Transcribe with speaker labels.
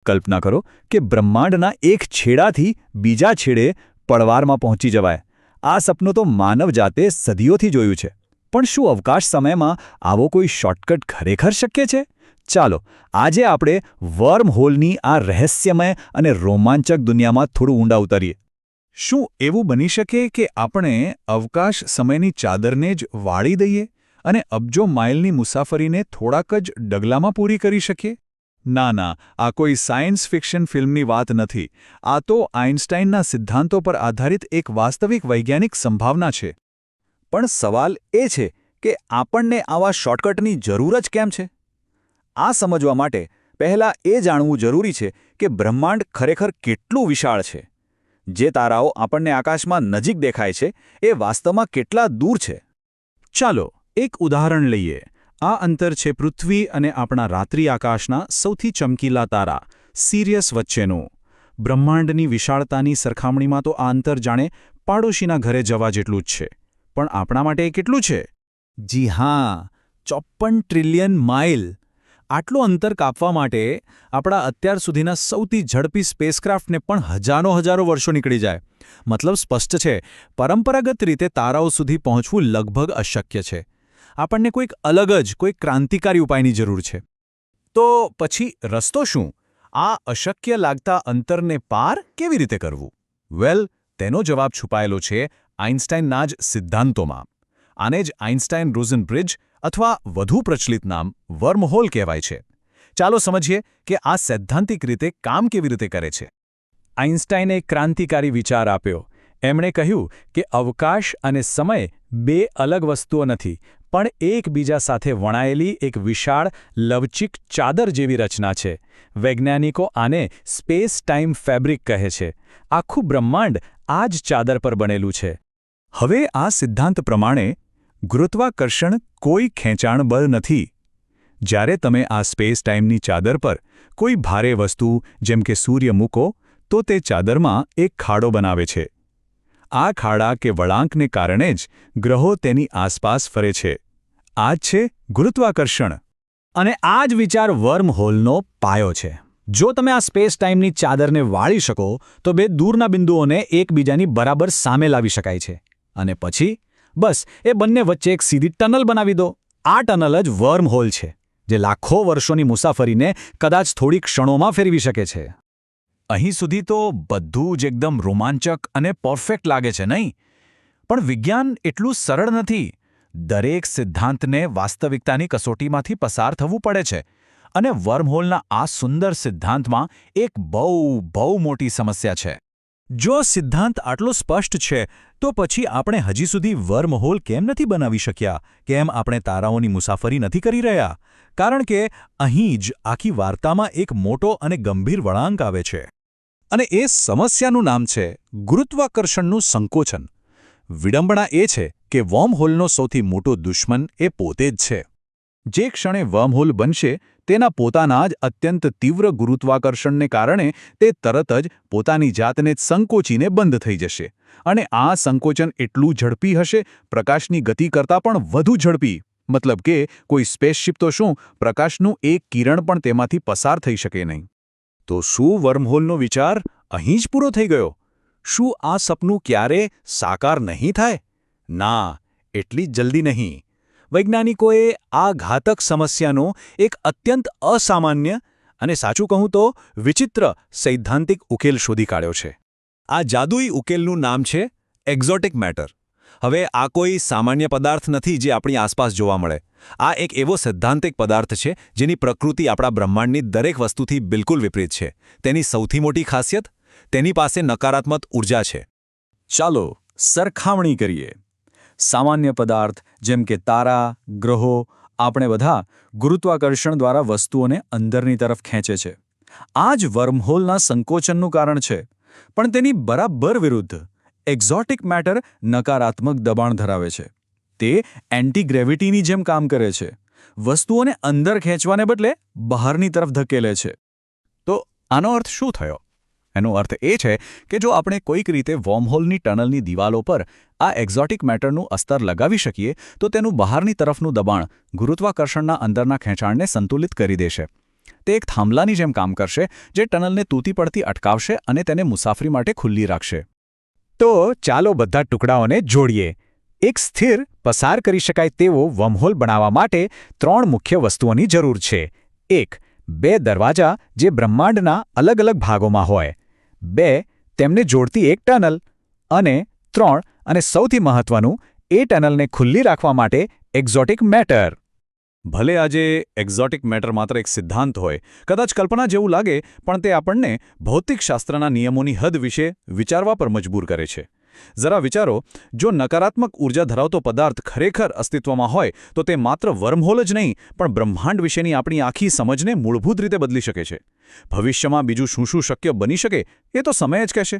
Speaker 1: કલ્પના કરો કે બ્રહ્માંડના એક છેડાથી બીજા છેડે પળવારમાં પહોંચી જવાય. આ સપનું તો માનવજાતે સદીઓથી જોયું છે. પણ શું અવકાશ સમયમાં આવો કોઈ શોર્ટકટ ખરેખર શક્ય છે? ચાલો આજે આપણે વર્મ હોલની આ રહસ્યમય અને રોમાંચક દુનિયામાં થોડું ઊંડા ઉતરીએ. શું એવું બની શકે કે આપણે અવકાશ સમયની ચાદરને જ વાળી દઈએ અને અબજો માઇલની મુસાફરીને થોડાક જ ડગલામાં પૂરી કરી શકીએ? ના, આ કોઈ સાયન્સ ફિક્શન ફિલ્મની વાત નથી. આ તો આઇન્સ્ટાઇનના સિદ્ધાંતો પર આધારિત એક વાસ્તવિક વૈજ્ઞાનિક સંભાવના છે. પણ સવાલ એ છે કે આપણને આવા શોર્ટકટની જરૂર જ કેમ છે? આ સમજવા માટે પહેલાં એ જાણવું જરૂરી છે કે બ્રહ્માંડ ખરેખર કેટલું વિશાળ છે. જે તારાઓ આપણને આકાશમાં નજીક દેખાય છે એ વાસ્તવમાં કેટલા દૂર છે. ચાલો એક ઉદાહરણ લઈએ. આ અંતર છે પૃથ્વી અને આપણા રાત્રિ આકાશના સૌથી ચમકીલા તારા સિરિયસ વચ્ચેનું. બ્રહ્માંડની વિશાળતાની સરખામણીમાં તો આ અંતર જાણે પાડોશીના ઘરે જવા જેટલું જ છે. પણ આપણા માટે એ કેટલું છે? જી હા, 54 ટ્રિલિયન માઇલ. આટલું અંતર કાપવા માટે આપણા અત્યાર સુધીના સૌથી ઝડપી સ્પેસક્રાફ્ટને પણ હજારો વર્ષો નીકળી જાય. મતલબ સ્પષ્ટ છે, પરંપરાગત રીતે તારાઓ સુધી પહોંચવું લગભગ અશક્ય છે. આપણને કોઈક અલગ જ કોઈ ક્રાંતિકારી ઉપાયની જરૂર છે. તો પછી રસ્તો શું? આ અશક્ય લાગતા અંતરને પાર કેવી રીતે કરવું? વેલ, તેનો જવાબ છુપાયેલો છે આઇન્સ્ટાઇનના જ સિદ્ધાંતોમાં. આને જ આઇન્સ્ટાઇન-રોઝન બ્રિજ અથવા વધુ પ્રચલિત નામ વર્મહોલ કહેવાય છે. ચાલો સમજીએ કે આ સૈદ્ધાંતિક રીતે કામ કેવી રીતે કરે છે. આઇન્સ્ટાઇને એક ક્રાંતિકારી વિચાર આપ્યો. એમણે કહ્યું કે અવકાશ અને સમય બે અલગ વસ્તુઓ નથી, પણ એકબીજા સાથે વણાયેલી એક વિશાળ લવચીક ચાદર જેવી રચના છે. વૈજ્ઞાનિકો આને સ્પેસ ટાઈમ ફેબ્રિક કહે છે. આખું બ્રહ્માંડ આ જ ચાદર પર બનેલું છે. હવે આ સિદ્ધાંત પ્રમાણે ગુરુત્વાકર્ષણ કોઈ ખેંચાણ બળ નથી. જ્યારે તમે આ સ્પેસ ટાઈમની ચાદર પર કોઈ ભારે વસ્તુ જેમ કે સૂર્ય મૂકો તો તે ચાદરમાં એક ખાડો બનાવે છે. આ ખાડા કે વળાંકને કારણે જ ગ્રહો તેની આસપાસ ફરે છે. આ જ છે ગુરુત્વાકર્ષણ. અને આ જ વિચાર વર્મહોલનો પાયો છે. જો તમે આ સ્પેસ ટાઈમની ચાદરને વાળી શકો તો બે દૂરના બિંદુઓને એકબીજાની બરાબર સામે લાવી શકાય છે. અને પછી બસ એ બંને વચ્ચે એક સીધી ટનલ બનાવી દો. આ ટનલ જ વર્મહોલ છે, જે લાખો વર્ષોની મુસાફરીને કદાચ થોડી ક્ષણોમાં ફેરવી શકે છે. અહીં સુધી તો બધું જ એકદમ રોમાંચક અને પરફેક્ટ લાગે છે, નહીં? પણ વિજ્ઞાન એટલું સરળ નથી. દરેક સિદ્ધાંતને વાસ્તવિકતાની કસોટીમાંથી પસાર થવું પડે છે. અને વર્મહોલના આ સુંદર સિદ્ધાંતમાં એક બહુ મોટી સમસ્યા છે. જો સિદ્ધાંત આટલો સ્પષ્ટ છે તો પછી આપણે હજી સુધી વર્મહોલ કેમ નથી બનાવી શક્યા? કેમ આપણે તારાઓની મુસાફરી નથી કરી રહ્યા? કારણ કે અહીં જ આખી વાર્તામાં એક મોટો અને ગંભીર વળાંક આવે છે. અને એ સમસ્યાનું નામ છે ગુરુત્વાકર્ષણનું સંકોચન. વિડંબણા એ છે કે વર્મહોલનો સૌથી મોટો દુશ્મન એ પોતે જ છે. જે ક્ષણે વર્મહોલ બનશે તેના પોતાના જ અત્યંત તીવ્ર ગુરુત્વાકર્ષણને કારણે તે તરત જ પોતાની જાતને સંકોચીને બંધ થઈ જશે. અને આ સંકોચન એટલું ઝડપી હશે, પ્રકાશની ગતિ કરતાં પણ વધુ ઝડપી. મતલબ કે કોઈ સ્પેસશિપ તો શું, પ્રકાશનું એક કિરણ પણ તેમાંથી પસાર થઈ શકે નહીં. તો શું વર્મહોલનો વિચાર અહીં જ પૂરો થઈ ગયો? શું આ સપનું ક્યારે સાકાર નહીં થાય? ના, એટલી જલ્દી નહીં. વૈજ્ઞાનિકોએ આ ઘાતક સમસ્યાનો એક અત્યંત અસામાન્ય અને સાચું કહું તો વિચિત્ર સૈદ્ધાંતિક ઉકેલ શોધી કાઢ્યો છે. આ જાદુઈ ઉકેલનું નામ છે એક્ઝોટિક મેટર. હવે આ કોઈ સામાન્ય પદાર્થ નથી જે આપણી આસપાસ જોવા મળે. આ એક એવો સૈદ્ધાંતિક પદાર્થ છે જેની પ્રકૃતિ આપણા બ્રહ્માંડની દરેક વસ્તુથી બિલકુલ વિપરીત છે. તેની સૌથી મોટી ખાસિયત? તેની પાસે નકારાત્મક ઉર્જા છે. ચાલો સરખામણી કરીએ. સામાન્ય પદાર્થ જેમ કે તારા, ગ્રહો, આપણે બધા ગુરુત્વાકર્ષણ દ્વારા વસ્તુઓને અંદરની તરફ ખેંચે છે. આ જ વર્મહોલના સંકોચનનું કારણ છે. પણ તેની બરાબર વિરુદ્ધ એક્ઝોટિક મેટર નકારાત્મક દબાણ ધરાવે છે. તે એન્ટી-ગ્રેવિટીની જેમ કામ કરે છે. વસ્તુઓને અંદર ખેંચવાને બદલે બહારની તરફ ધકેલે છે. તો આનો અર્થ શું થયો? એનો અર્થ એ છે કે જો આપણે કોઈક રીતે વર્મહોલની ટનલની દિવાલો પર આ એક્ઝોટિક મેટરનું અસ્તર લગાવી શકીએ તો તેનું બહારની તરફનું દબાણ ગુરુત્વાકર્ષણના અંદરના ખેંચાણને સંતુલિત કરી દેશે. તે એક થાંભલાની જેમ કામ કરશે જે ટનલને તૂટી પડતી અટકાવશે અને તેને મુસાફરી માટે ખુલ્લી રાખશે. તો ચાલો બધા ટુકડાઓને જોડીએ. એક સ્થિર, પસાર કરી શકાય તેવો વર્મહોલ બનાવવા માટે 3 મુખ્ય વસ્તુઓની જરૂર છે. 1. 2 દરવાજા જે બ્રહ્માંડના અલગ અલગ ભાગોમાં હોય. 2. તેમને જોડતી એક ટનલ. અને 3. અને સૌથી મહત્વનું, એ ટનલને ખુલ્લી રાખવા માટે એક્ઝોટિક મેટર. ભલે આજે એક્ઝોટિક મેટર માત્ર એક સિદ્ધાંત હોય, કદાચ કલ્પના જેવું લાગે, પણ તે આપણને ભૌતિકશાસ્ત્રના નિયમોની હદ વિશે વિચારવા પર મજબૂર કરે છે. જરા વિચારો, જો નકારાત્મક ઉર્જા ધરાવતો પદાર્થ ખરેખર અસ્તિત્વમાં હોય તો તે માત્ર વર્મહોલ જ નહીં પણ બ્રહ્માંડ વિશેની આપણી આખી સમજને મૂળભૂત રીતે બદલી શકે છે. ભવિષ્યમાં બીજું શું શું શક્ય બની શકે એ તો સમય જ કહેશે.